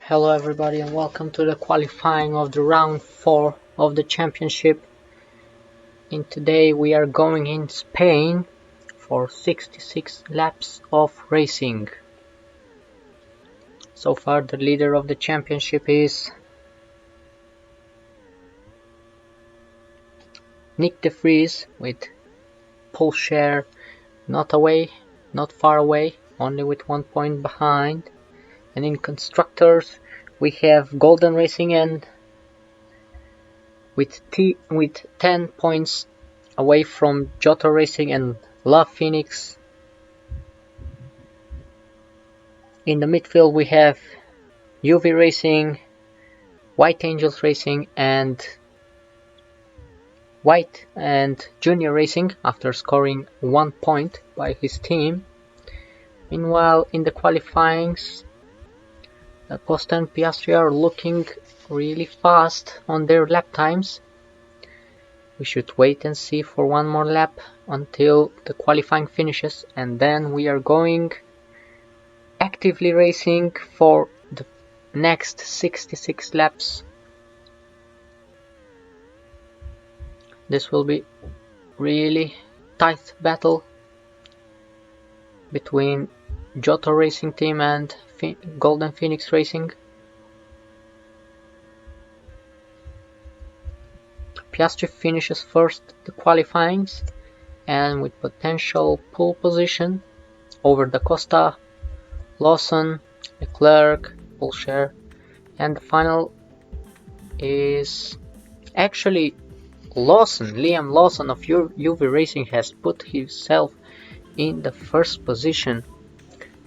Hello everybody and welcome to the qualifying of the round 4 of the championship. And today we are going in Spain for 66 laps of racing. So far the leader of the championship is Nick de Vries with pole share not far away, only with 1 point behind. And in constructors we have Golden Racing and with 10 points away from Joto Racing and Love Phoenix. In the midfield we have UV Racing, White Angels Racing and White and Junior Racing after scoring 1 point by his team. Meanwhile, in the qualifyings, Costa and Piastri are looking really fast on their lap times. We should wait and see for one more lap until the qualifying finishes, and then we are going actively racing for the next 66 laps. This will be really tight battle between Joto Racing Team and Golden Phoenix Racing. Piastri finishes first the qualifyings and with potential pole position over Da Costa, Lawson, Leclerc, pole share, and the final is actually Liam Lawson of UV Racing has put himself in the first position.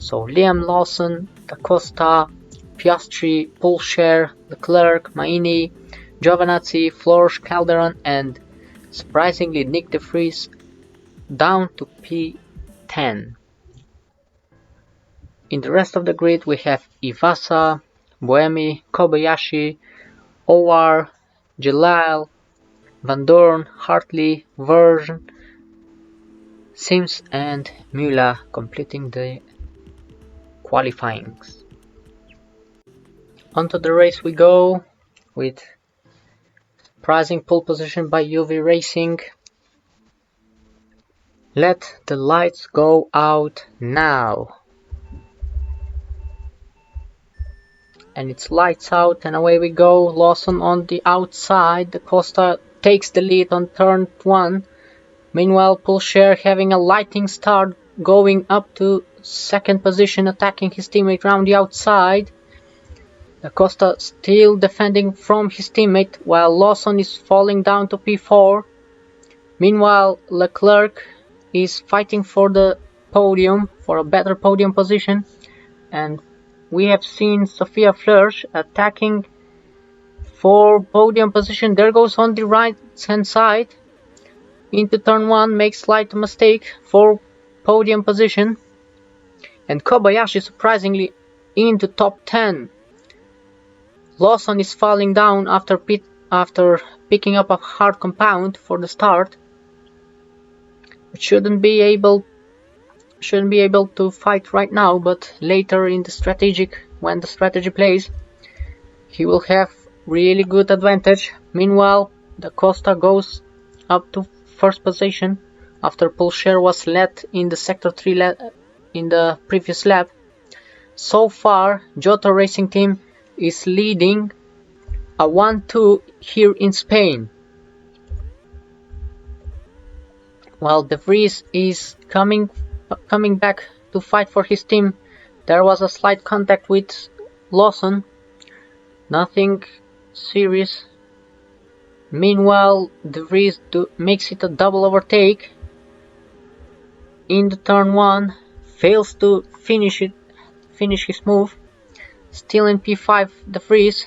So Liam Lawson, Da Costa, Piastri, pole share, Leclerc, Maini, Giovinazzi, Flores, Calderon, and surprisingly Nick de Vries down to P10. In the rest of the grid we have Iwasa, Buemi, Kobayashi, Owar, Jalal, Van Dorn, Hartley, Vergne, Sims and Müller completing the qualifyings. Onto the race we go with surprising pole position by UV Racing. Let the lights go out now. And it's lights out and away we go. Lawson on the outside. Da Costa takes the lead on turn 1. Meanwhile, pole share having a lightning start, going up to second position, attacking his teammate round the outside. Da Costa still defending from his teammate while Lawson is falling down to P4. Meanwhile, Leclerc is fighting for the podium, for a better podium position, and we have seen Sophia Flörsch attacking for podium position. There goes on the right hand side into turn 1, makes slight mistake for podium position, and Kobayashi surprisingly into top 10. Lawson is falling down after picking up a hard compound for the start. It shouldn't be able to fight right now, but later in the strategic, when the strategy plays, he will have really good advantage. Meanwhile, Da Costa goes up to first position after pole share was led in the sector 3 in the previous lap. So far, Joto Racing Team is leading a 1-2 here in Spain, while de Vries is coming back to fight for his team. There was a slight contact with Lawson, nothing serious. Meanwhile, de Vries makes it a double overtake in the turn 1, fails to finish his move. Still in P5, de Vries.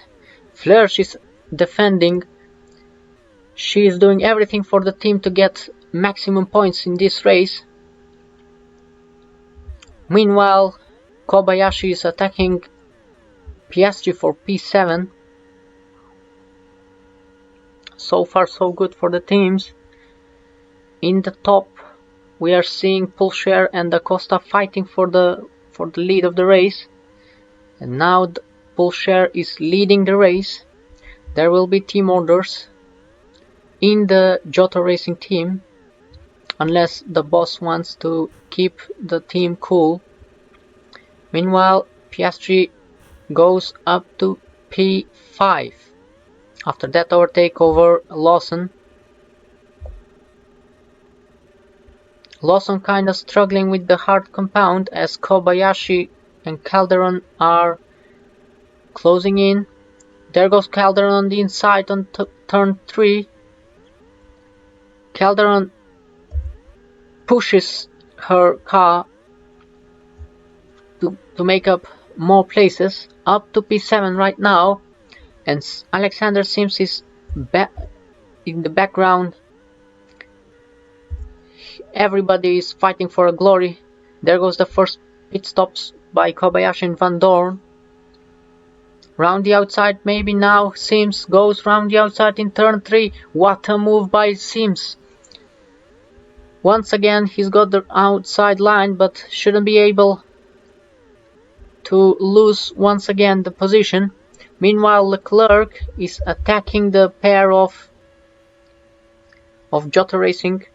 Flörsch is defending. She is doing everything for the team to get maximum points in this race. Meanwhile, Kobayashi is attacking Piastri for P7. So far so good for the teams. In the top we are seeing pole share and Da Costa fighting for the lead of the race. And now Pulcher is leading the race. There will be team orders in the Joto racing team, unless the boss wants to keep the team cool. Meanwhile, Piastri goes up to P5. After that overtake over Lawson. Lawson kinda struggling with the hard compound as Kobayashi and Calderon are closing in. There goes Calderon on the inside on turn 3. Calderon pushes her car to make up more places, up to P7 right now, and Alexander Sims is in the background. Everybody is fighting for a glory. There goes the first pit stops by Kobayashi and Van Dorn. Round the outside, maybe now. Sims goes round the outside in turn 3. What a move by Sims. Once again, he's got the outside line, but shouldn't be able to lose once again the position. Meanwhile, Leclerc is attacking the pair of Joto Racing.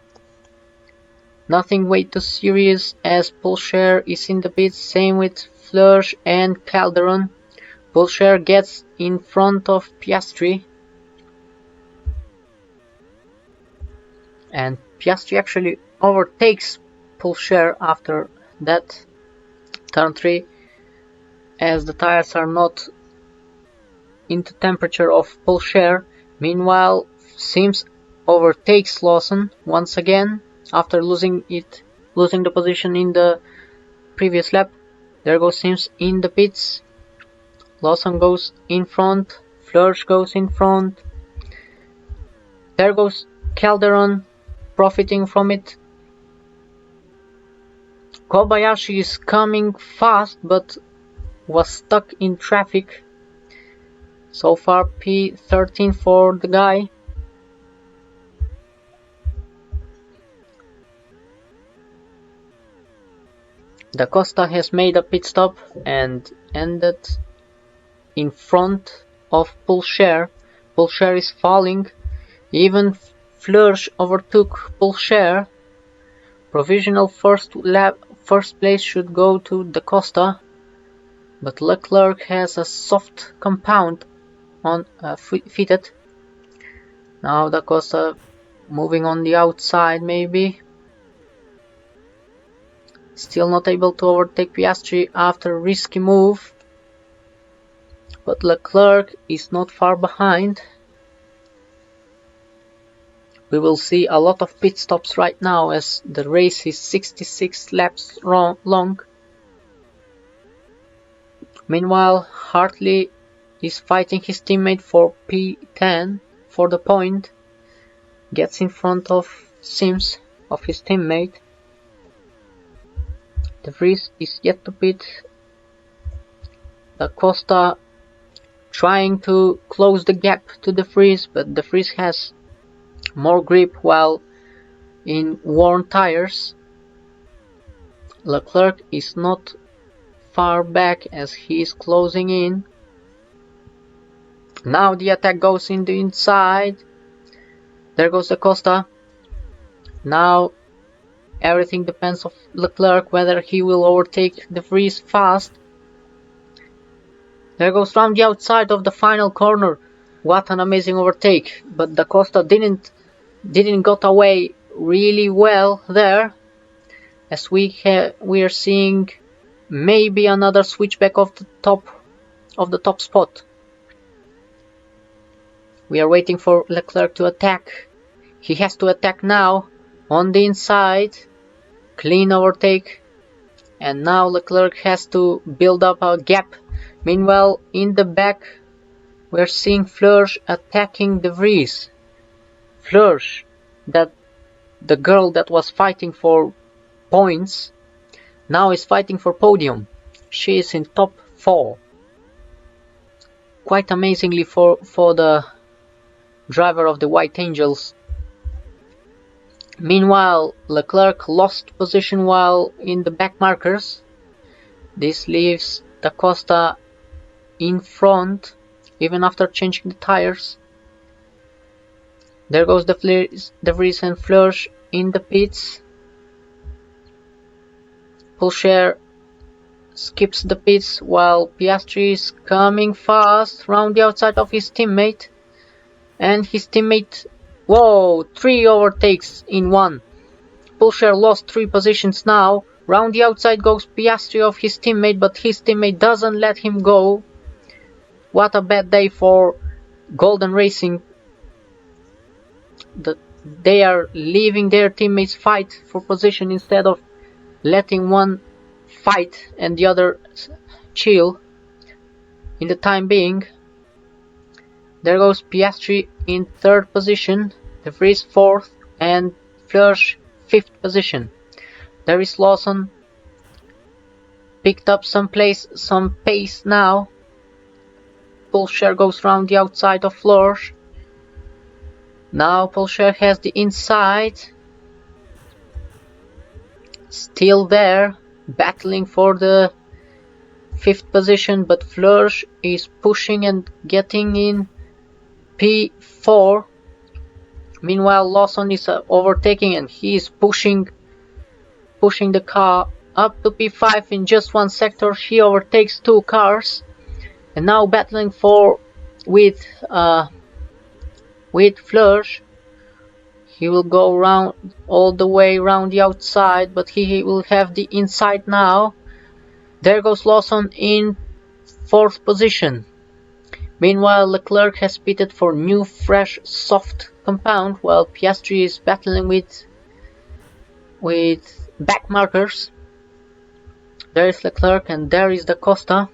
Nothing way too serious as Pulcher is in the pits, same with Fleurs and Calderon. Pulcher gets in front of Piastri. And Piastri actually overtakes Pulcher after that turn 3, as the tires are not into temperature of Pulcher. Meanwhile, Sims overtakes Lawson once again after losing the position in the previous lap. There goes Sims in the pits. Lawson goes in front. Fleurs goes in front. There goes Calderon profiting from it. Kobayashi is coming fast but was stuck in traffic. So far P13 for the guy. Da Costa has made a pit stop and ended in front of Pulcher. Pulcher is falling. Even Fleurs overtook Pulcher. Provisional first place should go to Da Costa, but Leclerc has a soft compound on fitted. Now Da Costa moving on the outside, maybe. Still not able to overtake Piastri after a risky move, but Leclerc is not far behind. We will see a lot of pit stops right now as the race is 66 laps long. Meanwhile, Hartley is fighting his teammate for P10 for the point. Gets in front of Sims, of his teammate. De Vries is yet to pit. Da Costa trying to close the gap to De Vries, but De Vries has more grip while in worn tires. Leclerc is not far back as he is closing in. Now the attack goes in the inside. There goes Da Costa. Now everything depends on Leclerc whether he will overtake De Vries fast. There goes round the outside of the final corner. What an amazing overtake! But Da Costa didn't got away really well there, as we are seeing maybe another switchback of the top spot. We are waiting for Leclerc to attack. He has to attack now on the inside. Clean overtake, and now Leclerc has to build up a gap. Meanwhile, in the back, we're seeing Fleurs attacking De Vries. Fleurs, that the girl that was fighting for points, now is fighting for podium. She is in top 4. Quite amazingly for the driver of the White Angels. Meanwhile, Leclerc lost position while in the back markers. This leaves Da Costa in front, even after changing the tires. There goes De Vries and Fleurs in the pits. Pulcher skips the pits while Piastri is coming fast round the outside of his teammate. And his teammate, whoa, 3 overtakes in one. Pulcher lost 3 positions now. Round the outside goes Piastri of his teammate, but his teammate doesn't let him go. What a bad day for Golden Racing. They are leaving their teammates fight for position instead of letting one fight and the other chill in the time being. There goes Piastri in 3rd position, De Vries 4th, and Fleurs 5th position. There is Lawson picked up some pace now. Pulcher goes round the outside of Fleurs. Now Pulcher has the inside. Still there, battling for the 5th position, but Fleurs is pushing and getting in P4. Meanwhile, Lawson is overtaking and he is pushing the car up to P5 in just one sector. He overtakes 2 cars and now battling with Fleurs. He will go round all the way around the outside, but he will have the inside now. There goes Lawson in 4th position. Meanwhile, Leclerc has pitted for new, fresh, soft compound, while Piastri is battling with back markers. There is Leclerc and there is Da Costa.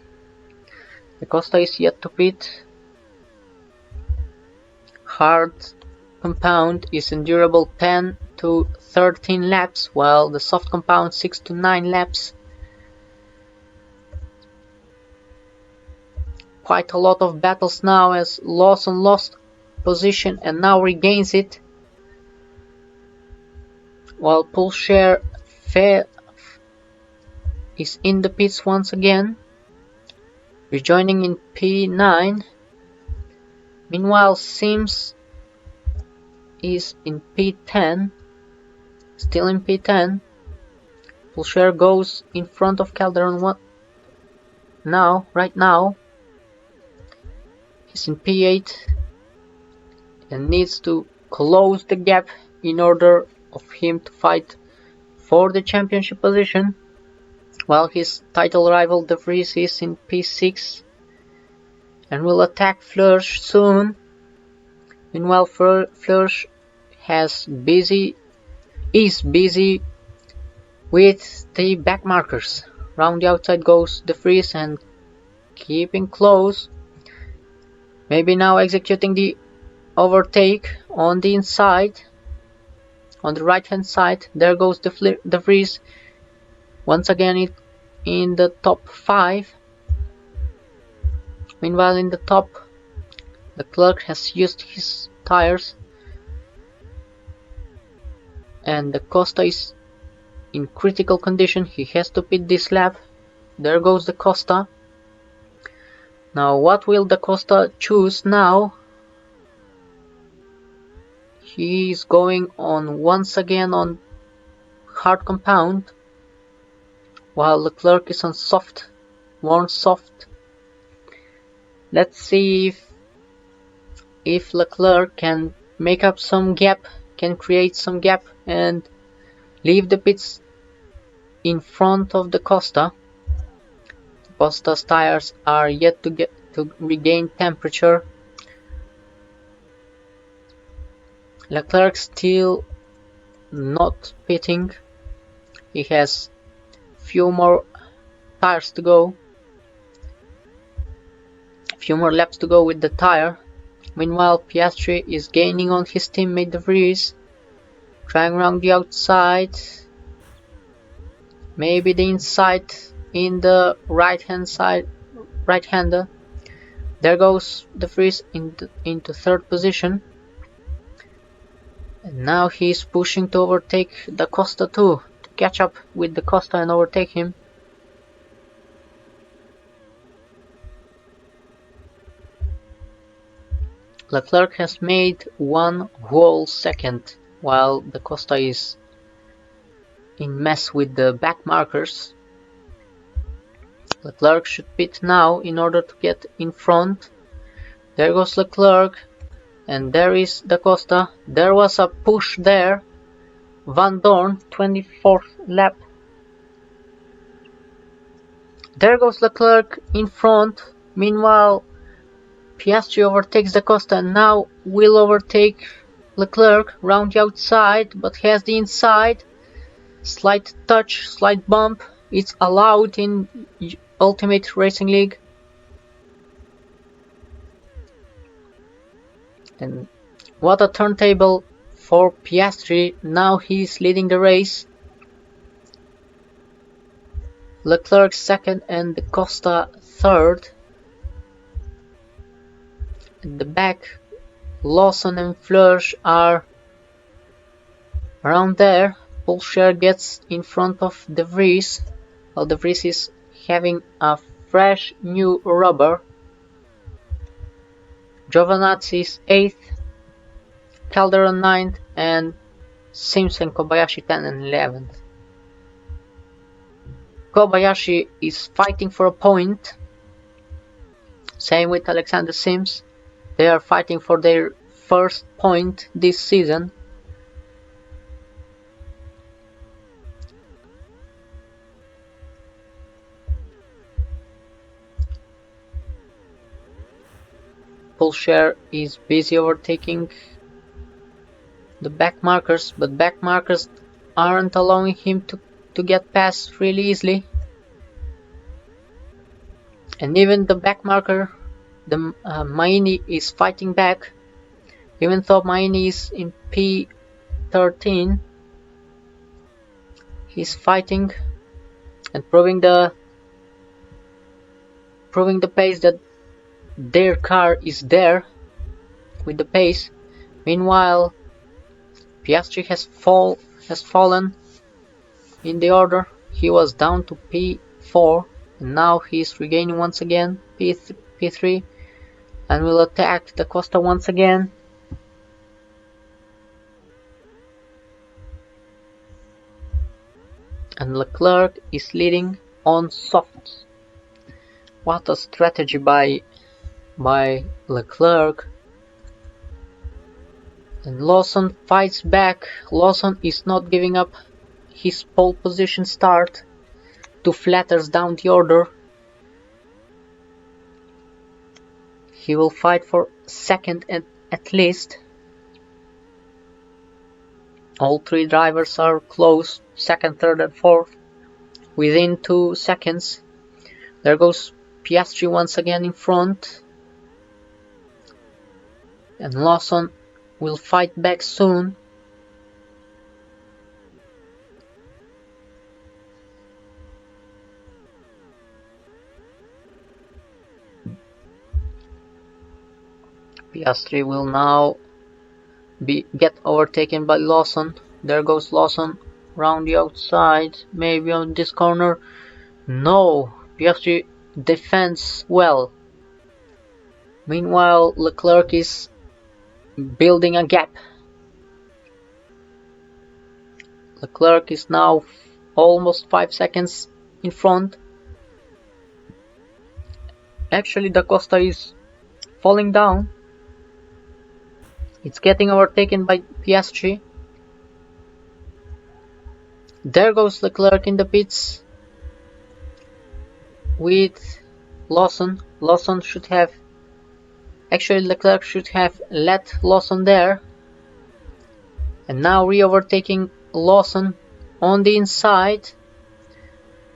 Da Costa is yet to pit. Hard compound is endurable 10 to 13 laps, while the soft compound 6 to 9 laps. Quite a lot of battles now as Lawson lost position and now regains it, while Pulcher is in the pits once again, rejoining in P9. Meanwhile, Sims is in P10, still in P10. Pulcher goes in front of Calderon right now. He's in P8 and needs to close the gap in order of him to fight for the championship position, while his title rival De Vries is in P6 and will attack Fleurs soon. Meanwhile, Fleurs is busy with the back markers. Round the outside goes De Vries and keeping close. Maybe now executing the overtake on the inside, on the right hand side. There goes De Vries once again in the top 5. Meanwhile, in the top, Leclerc has used his tires and Da Costa is in critical condition. He has to pit this lap. There goes Da Costa. Now, what will Da Costa choose now? He is going on once again on hard compound, while Leclerc is on soft, worn soft. Let's see if Leclerc can make up some gap, can create some gap and leave the pits in front of Da Costa. Costa's tires are yet to regain temperature. Leclerc still not pitting. He has few more tires to go, few more laps to go with the tire. Meanwhile, Piastri is gaining on his teammate De Vries, trying around the outside, maybe the inside in the right-hander. There goes De Vries into 3rd position. And now he's pushing to overtake Da Costa too, to catch up with Da Costa and overtake him. Leclerc has made 1 whole second, while Da Costa is in mess with the back markers. Leclerc should pit now in order to get in front. There goes Leclerc, and there is Da Costa. There was a push there. Van Dorn, 24th lap. There goes Leclerc in front. Meanwhile, Piastri overtakes Da Costa and now will overtake Leclerc round the outside, but has the inside. Slight touch, slight bump. It's allowed in Ultimate Racing League. And what a turntable for Piastri. Now he's leading the race. Leclerc second and Da Costa third. At the back, Lawson and Fleurs are around there. Poulcher gets in front of De Vries, while De Vries is having a fresh new rubber. Giovinazzi is 8th, Calderon 9th, and Sims and Kobayashi 10th and 11th. Kobayashi is fighting for a point. Same with Alexander Sims. They are fighting for their first point this season. Poulcher is busy overtaking the back markers, but back markers aren't allowing him to get past really easily. And even the back marker, the Maini is fighting back. Even though Maini is in P13, he's fighting and proving the pace that their car is there with the pace. Meanwhile, Piastri has fallen in the order. He was down to P4 and now he's regaining once again P3 and will attack Da Costa once again. And Leclerc is leading on softs. What a strategy by Leclerc. And Lawson fights back. Lawson is not giving up his pole position start. 2 flatters down the order. He will fight for second at least. All 3 drivers are close, second, third and fourth, within 2 seconds. There goes Piastri once again in front. And Lawson will fight back soon. Piastri will now get overtaken by Lawson. There goes Lawson round the outside, maybe on this corner. No, Piastri defends well. Meanwhile, Leclerc is building a gap. Leclerc is now almost 5 seconds in front. Actually, Da Costa is falling down. It's getting overtaken by Piastri. There goes Leclerc in the pits with Lawson. Lawson should have... Actually, Leclerc should have let Lawson there. And now re-overtaking Lawson on the inside.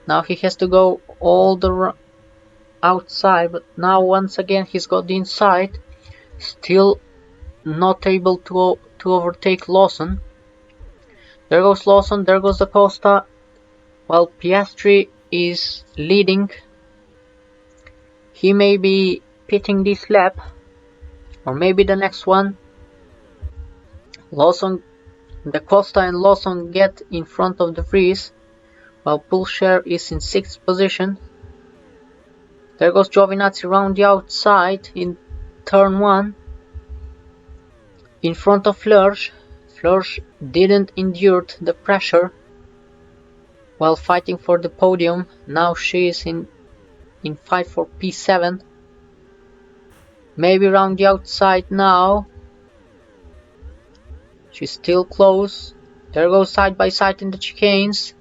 Now he has to go all the outside, but now once again he's got the inside. Still not able to overtake Lawson. There goes Lawson, there goes Da Costa, while Piastri is leading. He may be pitting this lap, or maybe the next one. Lawson, Da Costa and Lawson get in front of De Vries, while Poulcher is in 6th position. There goes Giovinazzi round the outside in turn 1. in front of Flörsch. Flörsch didn't endure the pressure while fighting for the podium. Now she is in fight for P7. Maybe round the outside now. She's still close. There goes side by side in the chicanes.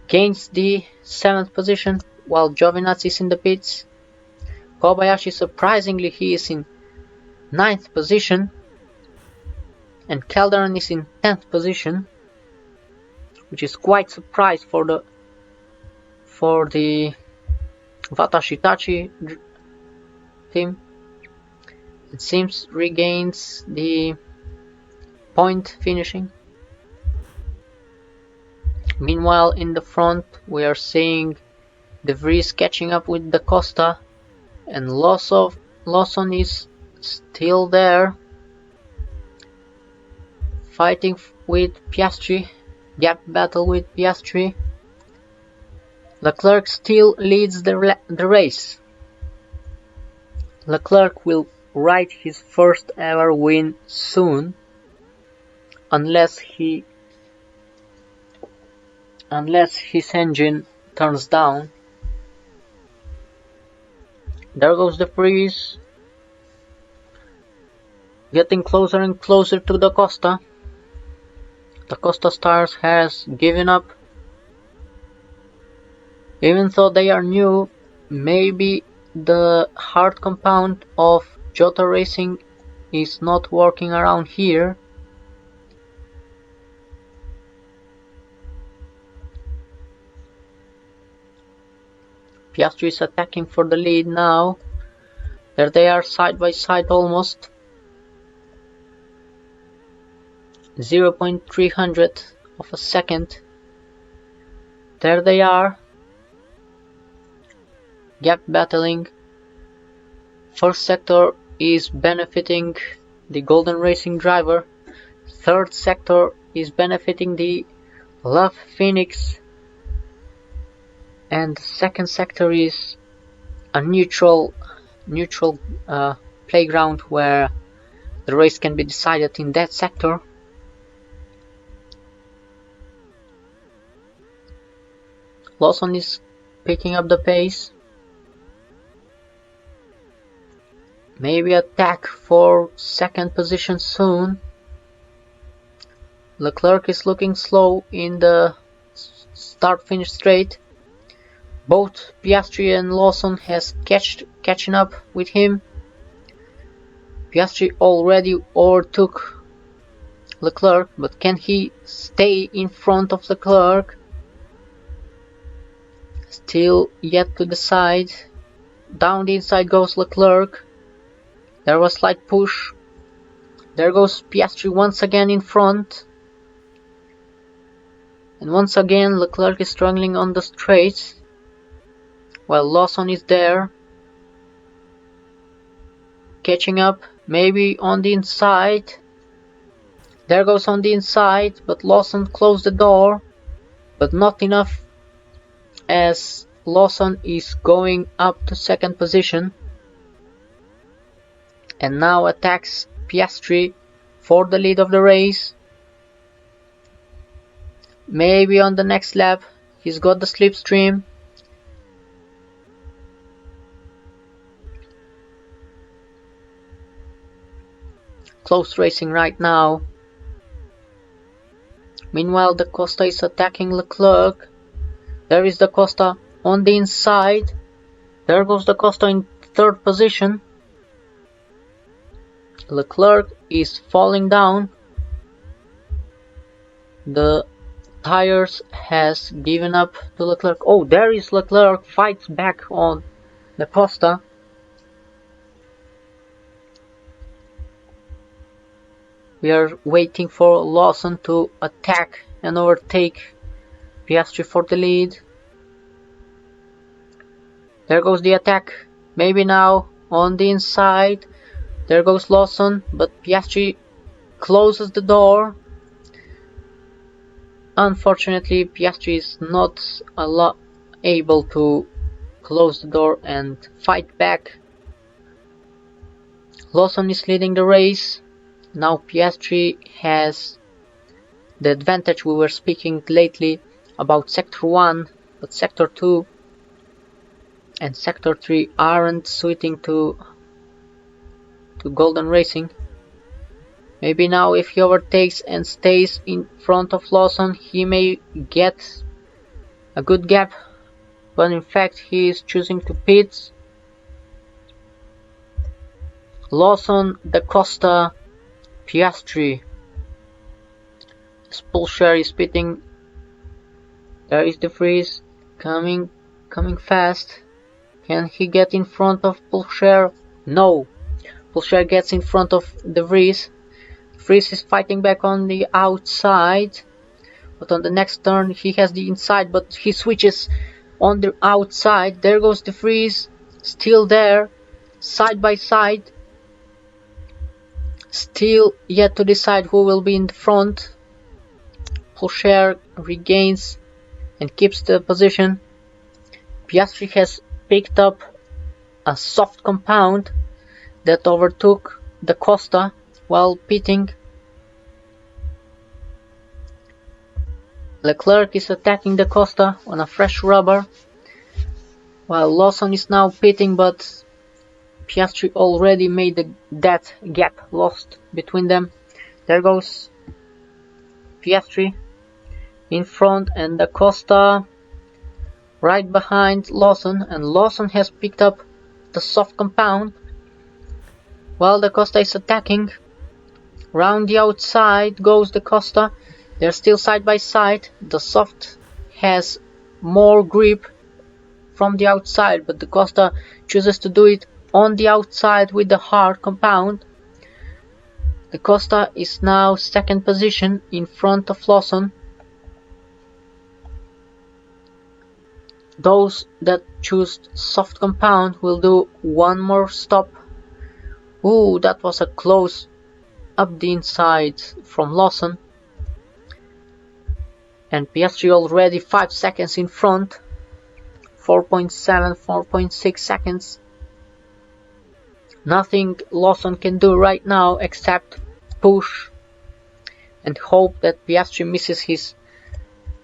Gains the 7th position while Giovinazzi is in the pits. Kobayashi, surprisingly, he is in 9th position. And Calderon is in 10th position, which is quite surprise for the Watashitachi team. It seems regains the point finishing. Meanwhile, in the front, we are seeing De Vries catching up with Da Costa, and Lawson is still there, fighting with Piastri, gap battle with Piastri. Leclerc still leads the race. Leclerc will write his first ever win soon, unless his engine turns down. There goes De Vries, getting closer and closer to Da Costa. Da Costa Stars has given up. Even though they are new, maybe the hard compound of Joto Racing is not working around here. Piastri is attacking for the lead now. There they are side by side almost. 0.300 of a second. There they are. Gap battling. First sector is benefiting the Golden Racing driver. Third sector is benefiting the Love Phoenix. And the second sector is a neutral playground where the race can be decided in that sector. Lawson is picking up the pace. Maybe attack for second position soon. Leclerc is looking slow in the start-finish straight. Both Piastri and Lawson has catching up with him. Piastri already overtook Leclerc, but can he stay in front of Leclerc? Still yet to decide. Down the inside goes Leclerc. There was a slight push. There goes Piastri once again in front. And once again Leclerc is struggling on the straights, while Lawson is there, catching up, maybe on the inside. There goes on the inside, but Lawson closed the door, but not enough, as Lawson is going up to second position and now attacks Piastri for the lead of the race. Maybe on the next lap he's got the slipstream. Close racing right now. Meanwhile, Da Costa is attacking Leclerc. There is Da Costa on the inside. There goes Da Costa in third position. Leclerc is falling down. The tires has given up to Leclerc. Oh, there is Leclerc, fights back on Da Costa. We are waiting for Lawson to attack and overtake Piastri for the lead. There goes the attack. Maybe now on the inside. There goes Lawson, but Piastri closes the door. Unfortunately, Piastri is not able to close the door and fight back. Lawson is leading the race. Now Piastri has the advantage we were speaking lately about Sector 1, but Sector 2 and Sector 3 aren't suiting to Golden Racing. Maybe now if he overtakes and stays in front of Lawson, he may get a good gap, but in fact he is choosing to pit. Lawson, Da Costa, Piastri. Spulshare is pitting. There is De Vries coming fast. Can he get in front of Pulshare? No. Pulshare gets in front of De Vries. De Vries is fighting back on the outside. But on the next turn he has the inside, but he switches on the outside. There goes De Vries. Still there. Side by side. Still yet to decide who will be in the front. Pulshare regains and keeps the position. Piastri has picked up a soft compound that overtook Da Costa while pitting. Leclerc is attacking Da Costa on a fresh rubber, while Lawson is now pitting, but Piastri already made that gap lost between them. There goes Piastri in front and Da Costa right behind Lawson, and Lawson has picked up the soft compound while Da Costa is attacking. Round the outside goes Da Costa. They're still side by side. The soft has more grip from the outside, but Da Costa chooses to do it on the outside with the hard compound. Da Costa is now second position in front of Lawson. Those that choose soft compound will do one more stop. Ooh, that was a close up the inside from Lawson. And Piastri already 5 seconds in front. 4.7, 4.6 seconds. Nothing Lawson can do right now except push and hope that Piastri misses his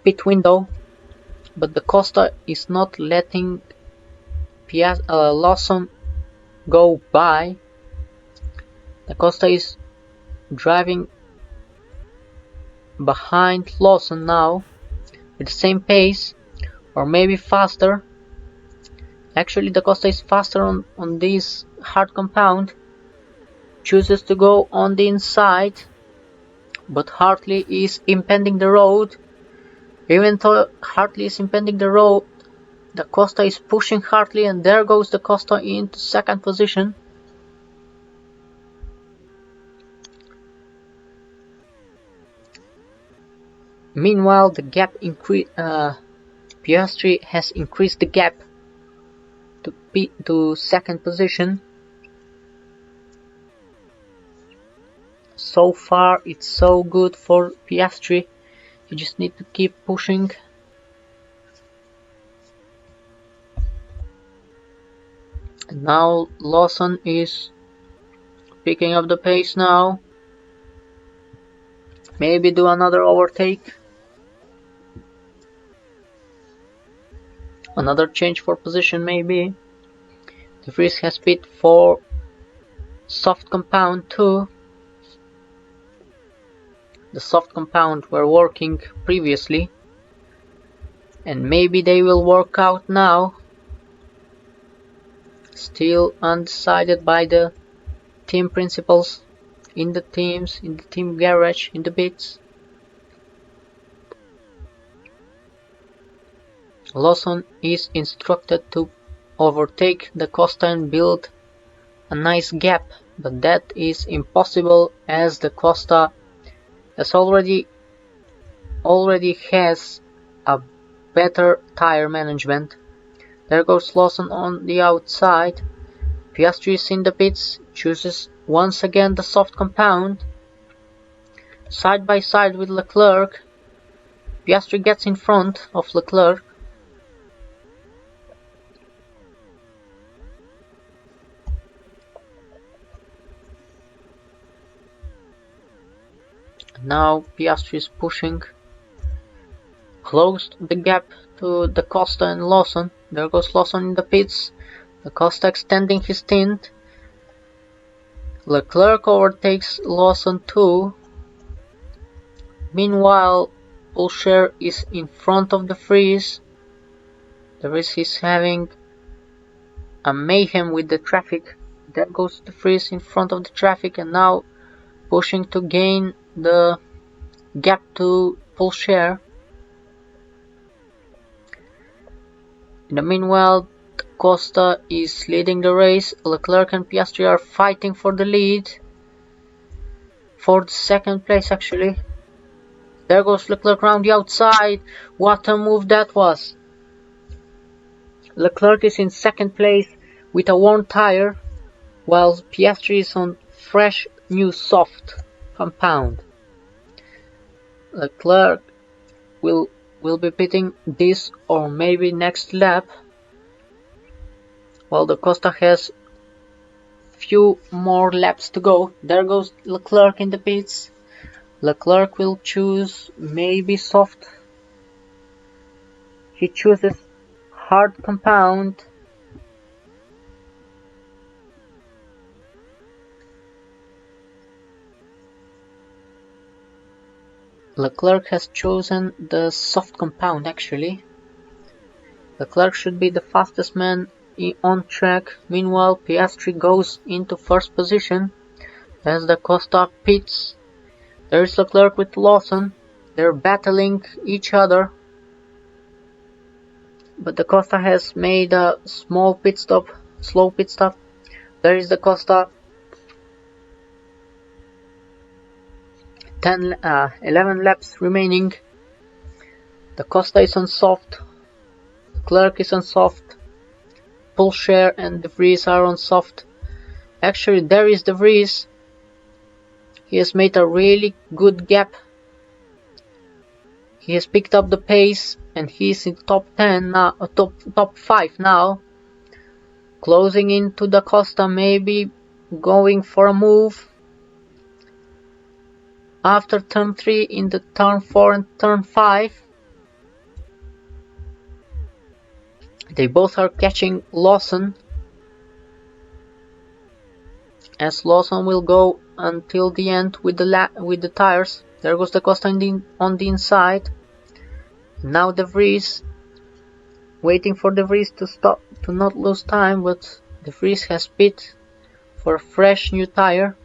pit window. But Da Costa is not letting Lawson go by. Da Costa is driving behind Lawson now with the same pace or maybe faster. Actually, Da Costa is faster on this hard compound. Chooses to go on the inside, but Hartley is impeding the road. Even though Hartley is impeding the road, Da Costa is pushing Hartley, and there goes Da Costa into second position. Meanwhile, the gap Piastri has increased the gap to second position. So far, it's so good for Piastri. You just need to keep pushing. And now Lawson is picking up the pace now. Maybe do another overtake. Another change for position maybe. De Vries has pit for soft compound too. The soft compound were working previously, and maybe they will work out now. Still undecided by the team principals in the teams, in the team garage, in the pits. Lawson is instructed to overtake Da Costa and build a nice gap, but that is impossible as Da Costa has already has a better tire management. There goes Lawson on the outside. Piastri is in the pits, chooses once again the soft compound. Side by side with Leclerc. Piastri gets in front of Leclerc. Now Piastri is pushing, closed the gap to Da Costa and Lawson. There goes Lawson in the pits. Da Costa extending his stint. Leclerc overtakes Lawson too. Meanwhile, Bullshare is in front of the Vries. The Vries is having a mayhem with the traffic. There goes the Vries in front of the traffic and now pushing to gain the gap to Bullshare. In the meanwhile, Costa is leading the race. Leclerc and Piastri are fighting for the lead. For the second place actually. There goes Leclerc round the outside. What a move that was. Leclerc is in second place with a worn tire, while Piastri is on fresh new soft compound. Leclerc will be pitting this or maybe next lap, while Da Costa has few more laps to go. There goes Leclerc in the pits. Leclerc will choose maybe soft. He chooses hard compound. Leclerc has chosen the soft compound actually. Leclerc should be the fastest man on track. Meanwhile, Piastri goes into first position as Da Costa pits. There is Leclerc with Lawson. They're battling each other. But Da Costa has made a slow pit stop. There is Da Costa. 11 laps remaining. Da Costa is on soft. Leclerc is on soft. Bullshare and De Vries are on soft. Actually, there is De Vries. He has made a really good gap. He has picked up the pace and he is in top 10 now, top 5 now. Closing into Da Costa, maybe going for a move. After turn 3 into turn 4 and turn 5. They both are catching Lawson. As Lawson will go until the end with the tires. There goes Da Costa on the inside. Now De Vries, waiting for De Vries to stop, to not lose time, but De Vries has pit for a fresh new tire.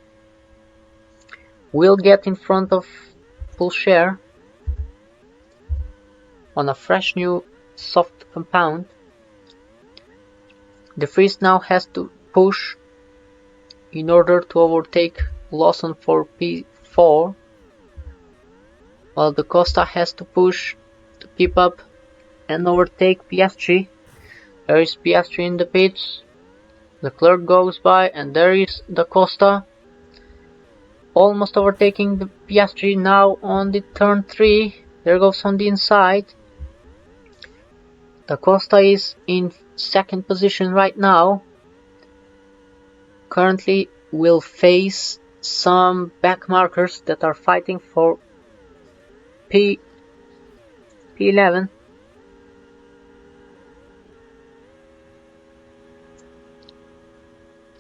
Will get in front of Bullshare on a fresh new soft compound. De Vries now has to push in order to overtake Lawson for P4, while Da Costa has to push to keep up and overtake Piastri. There is Piastri in the pits. Leclerc goes by and there is Da Costa almost overtaking the Piastri now on the turn 3. There goes on the inside. Da Costa is in second position right now. Currently will face some back markers that are fighting for P11.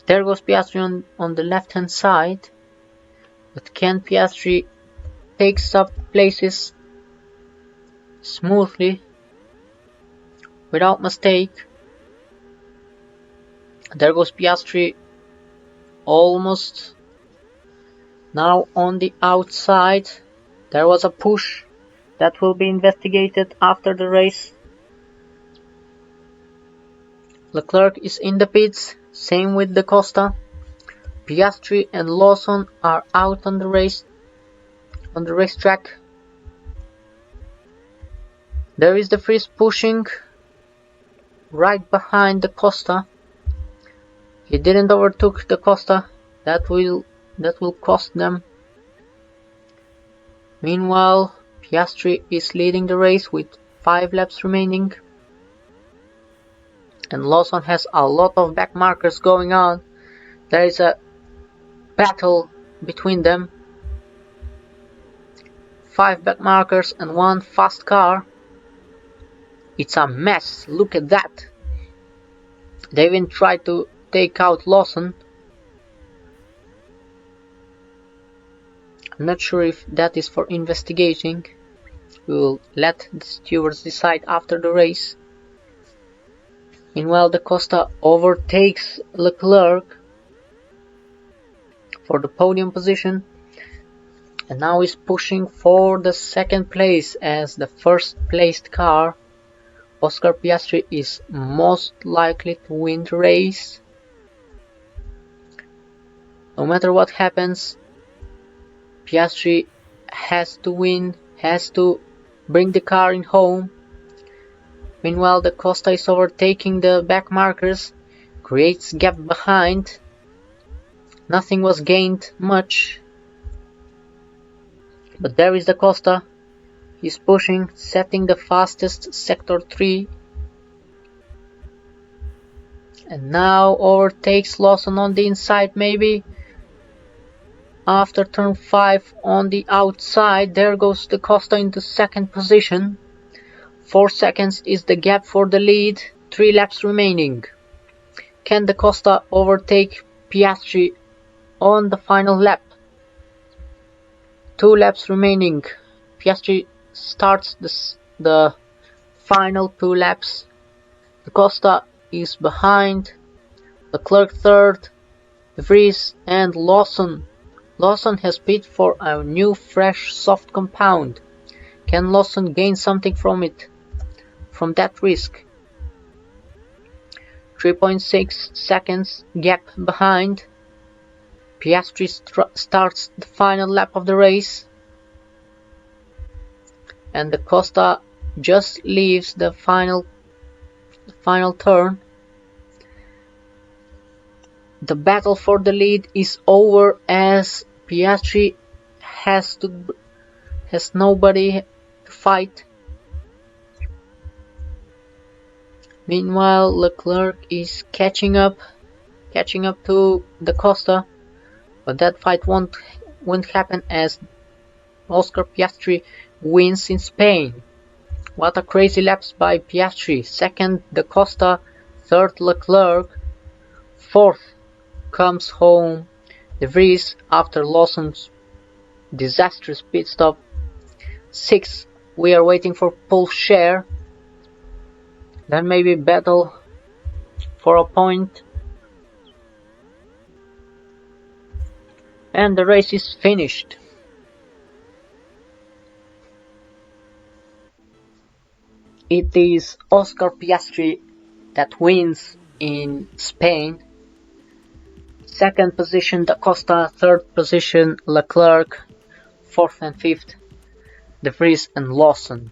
There goes Piastri on the left hand side. But can Piastri takes up places smoothly without mistake? There goes Piastri almost now on the outside. There was a push that will be investigated after the race. Leclerc is in the pits, same with Da Costa. Piastri and Lawson are out on the racetrack. There is De Vries pushing right behind Da Costa. He didn't overtook Da Costa. That will cost them. Meanwhile, Piastri is leading the race with 5 laps remaining. And Lawson has a lot of back markers going on. There is a battle between them. 5 back markers and 1 fast car. It's a mess, look at that. They even tried to take out Lawson. I'm not sure if that is for investigating. We'll let the stewards decide after the race. Meanwhile, Da Costa overtakes Leclerc for the podium position, and now is pushing for the second place as the first placed car. Oscar Piastri is most likely to win the race. No matter what happens, Piastri has to win, has to bring the car in home. Meanwhile, Da Costa is overtaking the back markers, creates gap behind. Nothing was gained much. But there is Da Costa. He's pushing, setting the fastest sector 3. And now overtakes Lawson on the inside maybe. After turn 5 on the outside, there goes Da Costa into second position. 4 seconds is the gap for the lead, 3 laps remaining. Can Da Costa overtake Piastri on the final lap? 2 laps remaining. Piastri starts the final 2 laps. Da Costa is behind. Leclerc third, De Vries and Lawson. Lawson has bid for a new fresh soft compound. Can Lawson gain something from it? From that risk? 3.6 seconds gap behind. Piastri starts the final lap of the race, and Da Costa just leaves the final turn. The battle for the lead is over as Piastri has nobody to fight. Meanwhile, Leclerc is catching up to Da Costa, but that fight won't happen as Oscar Piastri wins in Spain. What a crazy laps by Piastri. Second, Da Costa. Third, Leclerc. Fourth comes home De Vries after Lawson's disastrous pit stop. 6th, we are waiting for pole share. Then maybe battle for a point. And the race is finished. It is Oscar Piastri that wins in Spain. Second position Da Costa, third position Leclerc, fourth and fifth De Vries and Lawson.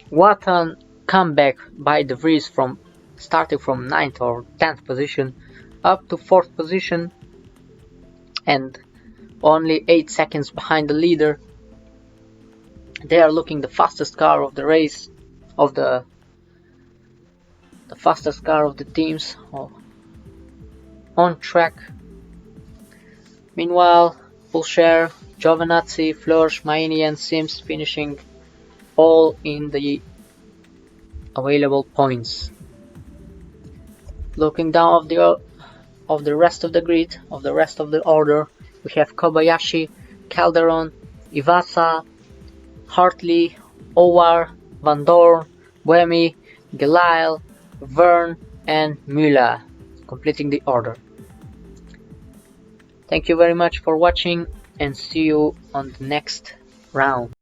What a comeback by De Vries starting from 9th or 10th position up to 4th position and only 8 seconds behind the leader. They are looking the fastest car of the race, of the fastest car of the teams on track. Meanwhile, Pulcher, Giovinazzi, Fleurs, Maini and Sims finishing all in the available points. Looking down of the rest of the grid, of the rest of the order, we have Kobayashi, Calderon, Iwasa, Hartley, Owar, Van Dorn, Buemi, Gelael, Verne and Müller completing the order. Thank you very much for watching and see you on the next round.